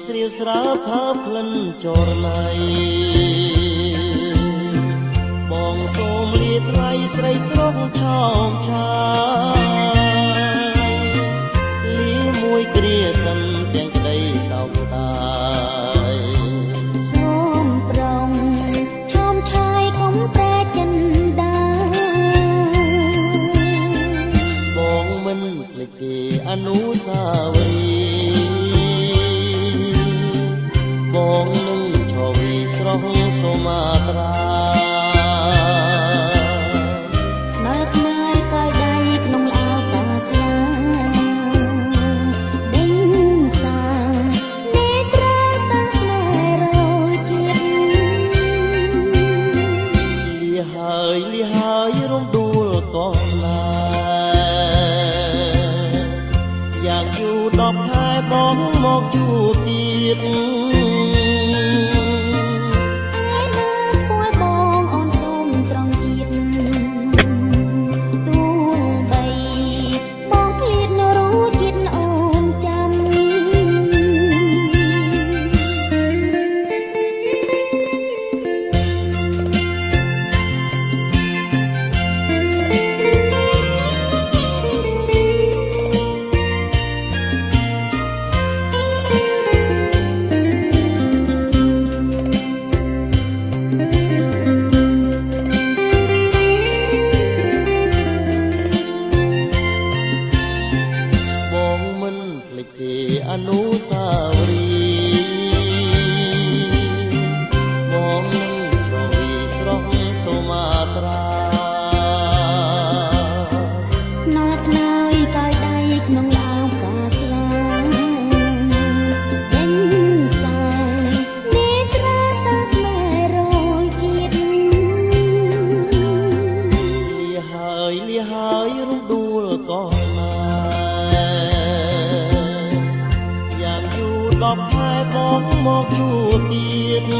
ស្រៀវស្រើផើក្លិនចរណៃបងសូមលាថ្លៃស្រីស្រុកឆោមឆាយលីមួយគ្រាសិនទាំងក្តីសោកស្ដាយសូមប្រងឆោមឆាយកុំប្រែចិនដាបងមិនភ្លេចទេអនុស្សាវរីយ៍បងនឹងឈរវីស្រស់សូមាត្រាដើរថ្មើរកាយដៃក្នុងឡៅកាស្លាដេញសានេត្រាសាស្នេហ៍រជាតិលីហើយរំដួលក៏ស្នេហ៍យ៉ាងយូរ10ខែបងមកជួបទៀតអនុស្សាវរីយ៍បងនឹងឈរវីស្រស់សូមាត្រាខ្នាតណើយកាយដៃក្នុងឡៅកាស្លាដេញសានេត្រាសាស្នេហ៍រជាតិលីហើយរំដួលក៏ស្នេហ៍10ខែបងមកជួបទៀត